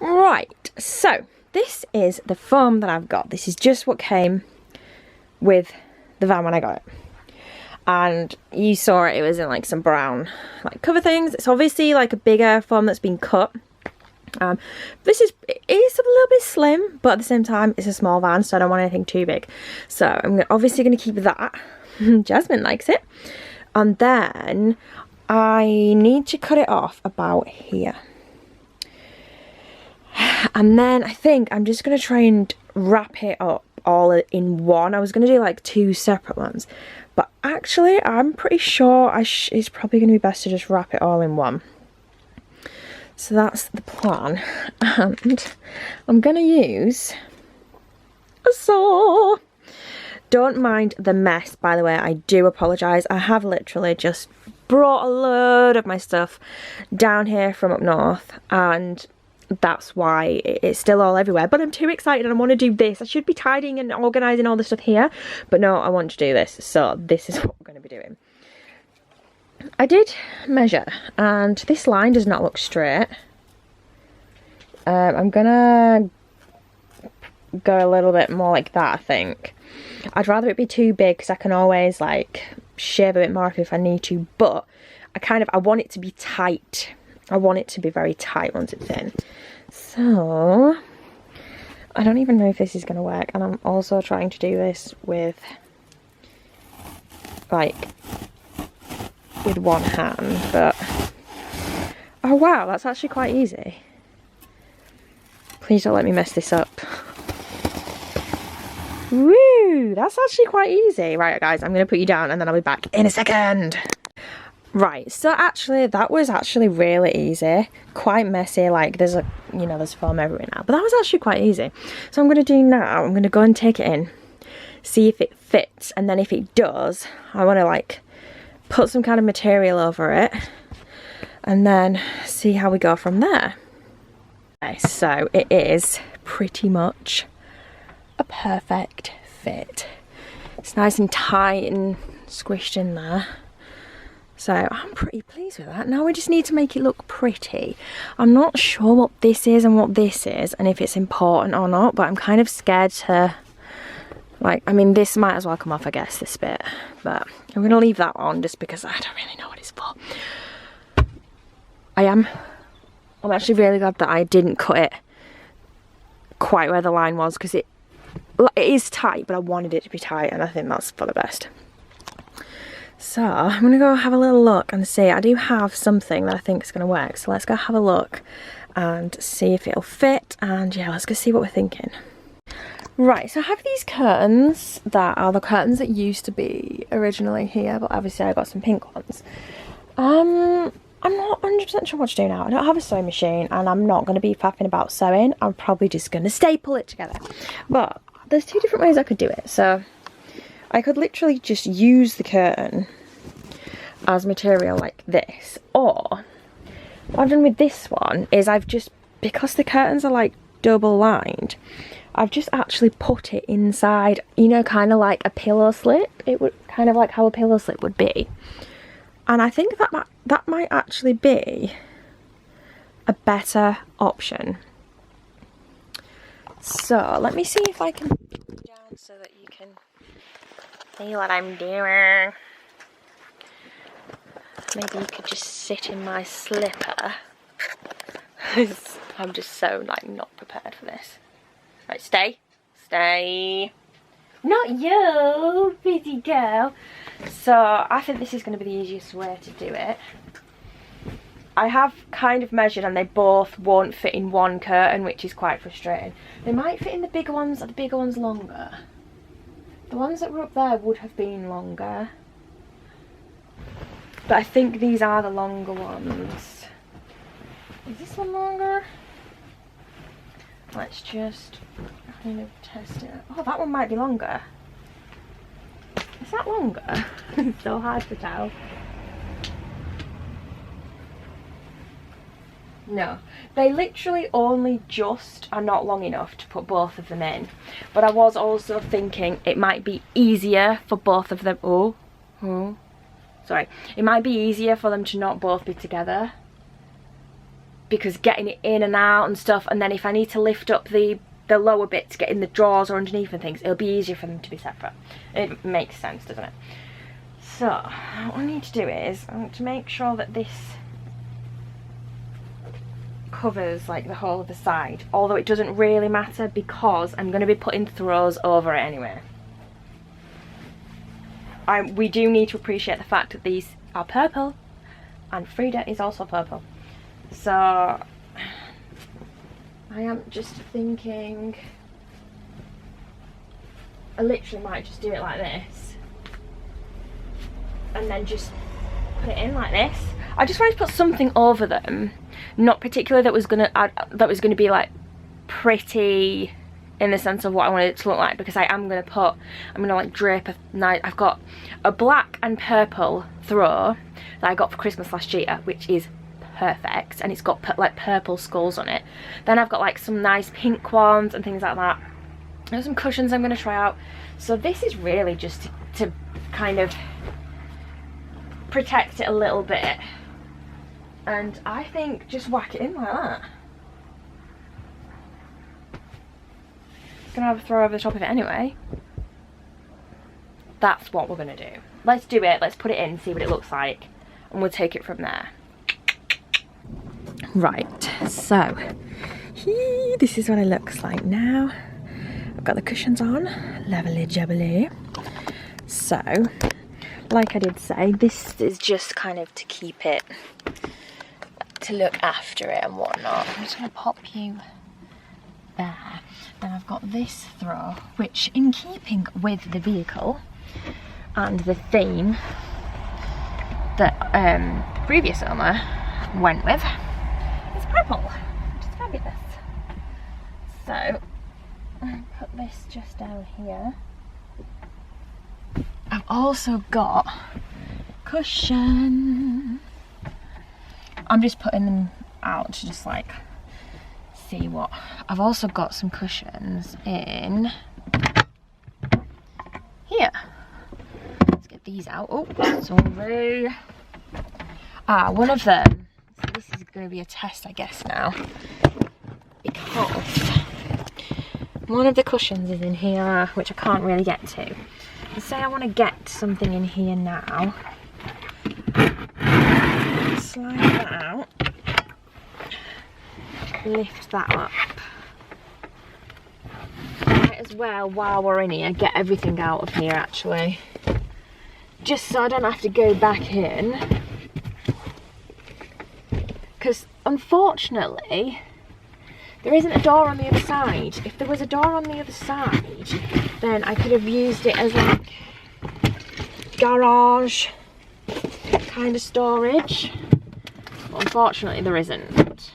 Right, so this is the foam that I've got. This is just what came with the van when I got it. And you saw it was in like some brown like cover things. It's obviously like a bigger foam that's been cut. It is a little bit slim, but at the same time it's a small van, so I don't want anything too big. So I'm obviously going to keep that. Jasmine likes it. And then I need to cut it off about here. And then I think I'm just going to try and wrap it up all in one. I was going to do like 2 separate ones, but actually I'm pretty sure it's probably going to be best to just wrap it all in one. So that's the plan. And I'm going to use a saw. Don't mind the mess, by the way. I do apologise. I have literally just brought a load of my stuff down here from up north, and that's why it's still all everywhere. But I'm too excited and I want to do this. I should be tidying and organising all the stuff here, but no, I want to do this. So this is what we're going to be doing. I did measure and this line does not look straight. I'm gonna go a little bit more like that, I think. I'd rather it be too big because I can always like shave a bit more if I need to, but I want it to be tight. I want it to be very tight once it's in. So I don't even know if this is going to work, and I'm also trying to do this with one hand, but oh wow, that's actually quite easy. Please don't let me mess this up. Woo, that's actually quite easy. Right guys, I'm going to put you down and then I'll be back in a second. Right, so actually that was actually really easy. Quite messy, like there's foam everywhere now, but that was actually quite easy. So I'm going to do now, I'm going to go and take it in, see if it fits, and then if it does, I want to like put some kind of material over it and then see how we go from there. Okay, so it is pretty much a perfect fit. It's nice and tight and squished in there. So I'm pretty pleased with that. Now we just need to make it look pretty. I'm not sure what this is and what this is and if it's important or not, but I'm kind of scared to, like, I mean, this might as well come off, I guess, this bit. But I'm going to leave that on just because I don't really know what it's for. I'm actually really glad that I didn't cut it quite where the line was, because it is tight, but I wanted it to be tight, and I think that's for the best. So I'm gonna go have a little look and see. I do have something that I think is gonna work, so let's go have a look and see if it'll fit, and yeah, let's go see what we're thinking. Right, so I have these curtains that are the curtains that used to be originally here, but obviously I got some pink ones. I'm not 100% sure what to do now. I don't have a sewing machine and I'm not going to be faffing about sewing. I'm probably just going to staple it together. But there's 2 different ways I could do it. So I could literally just use the curtain as material like this. Or what I've done with this one is because the curtains are like double lined, I've just actually put it inside, you know, kind of like a pillow slip. It would kind of like how a pillow slip would be. And I think that might actually be a better option. So let me see if I can put it down so that you can see what I'm doing. Maybe you could just sit in my slipper. I'm just so like not prepared for this. Right, stay. Stay. Not you, busy girl. So I think this is going to be the easiest way to do it. I have kind of measured and they both won't fit in one curtain, which is quite frustrating. They might fit in the bigger ones. Are the bigger ones longer? The ones that were up there would have been longer. But I think these are the longer ones. Is this one longer? Let's just kind of test it. Oh, that one might be longer. Is that longer? It's so hard to tell. No, they literally only just are not long enough to put both of them in. But I was also thinking it might be easier for both of them. Sorry. It might be easier for them to not both be together. because getting it in and out and stuff, and then if I need to lift up the lower bit to get in the drawers or underneath and things, it'll be easier for them to be separate. It makes sense, doesn't it? So what I need to do is I want to make sure that this covers like the whole of the side, although it doesn't really matter because I'm going to be putting throws over it anyway. We do need to appreciate the fact that these are purple and Frida is also purple. So I am just thinking I literally might just do it like this and then just put it in like this. I just wanted to put something over them, not particularly that was gonna be like pretty in the sense of what I wanted it to look like, because I'm gonna like drape a nice, I've got a black and purple throw that I got for Christmas last year, which is perfect, and it's got like purple skulls on it. Then I've got like some nice pink ones and things like that. There's some cushions I'm gonna try out. So this is really just to kind of protect it a little bit, and I think just whack it in like that. Gonna have a throw over the top of it anyway. That's what we're gonna do. Let's do it, let's put it in, see what it looks like, and we'll take it from there. Right, so this is what it looks like now. I've got the cushions on, lovely jubbly. So like I did say, this is just kind of to keep it, to look after it and whatnot. I'm just gonna pop you there. Then I've got this throw, which in keeping with the vehicle and the theme that previous owner went with, is purple, which is fabulous. So I put this just down here. I've also got cushion. I'm just putting them out to just like see what. I've also got some cushions in here. Let's get these out. Oh, sorry. One of them. So this is going to be a test, I guess, now, because one of the cushions is in here, which I can't really get to. And say I want to get something in here now. Slide that out. Lift that up. Might as well, while we're in here, get everything out of here actually. Just so I don't have to go back in. Because unfortunately, there isn't a door on the other side. If there was a door on the other side, then I could have used it as like garage kind of storage. But unfortunately there isn't.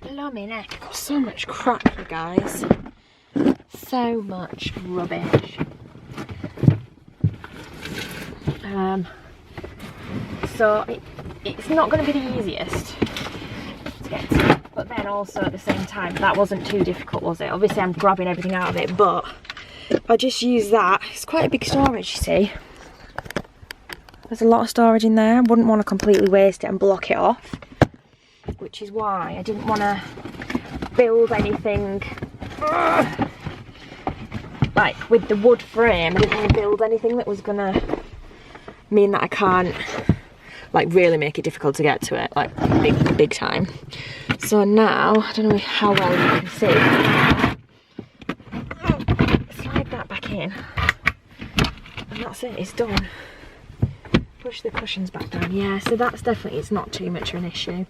Blimey neck, I've got so much crap, you guys. So much rubbish. So it's not going to be the easiest to get to, but then also at the same time that wasn't too difficult, was it? Obviously I'm grabbing everything out of it, but I just use that. It's quite a big storage, you see. There's a lot of storage in there. I wouldn't want to completely waste it and block it off, which is why I didn't want to build anything like with the wood frame. I didn't want to build anything that was gonna mean that I can't like really make it difficult to get to it, like big time. So now, I don't know how well you can see, slide that back in, and that's it, it's done. Push the cushions back down. Yeah, so that's definitely, it's not too much of an issue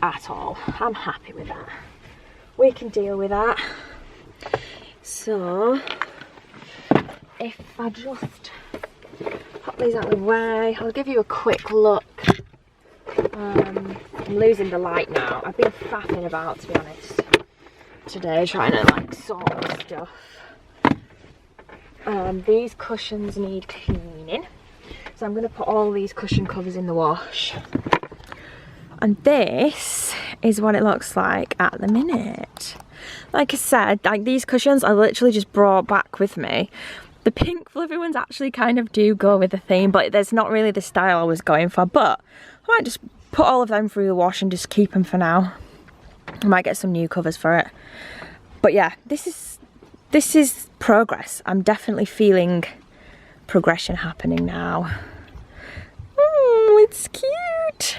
at all. I'm happy with that. We can deal with that. So if I just pop these out of the way, I'll give you a quick look. I'm losing the light now. I've been faffing about, to be honest, today, trying to like sort of stuff. These cushions need cleaning, so I'm going to put all these cushion covers in the wash. And this is what it looks like at the minute. Like I said, like these cushions I literally just brought back with me. The pink fluffy ones actually kind of do go with the theme, but there's not really the style I was going for. But I might just put all of them through the wash and just keep them for now. I might get some new covers for it. But yeah, this is progress. I'm definitely feeling progression happening now. It's cute.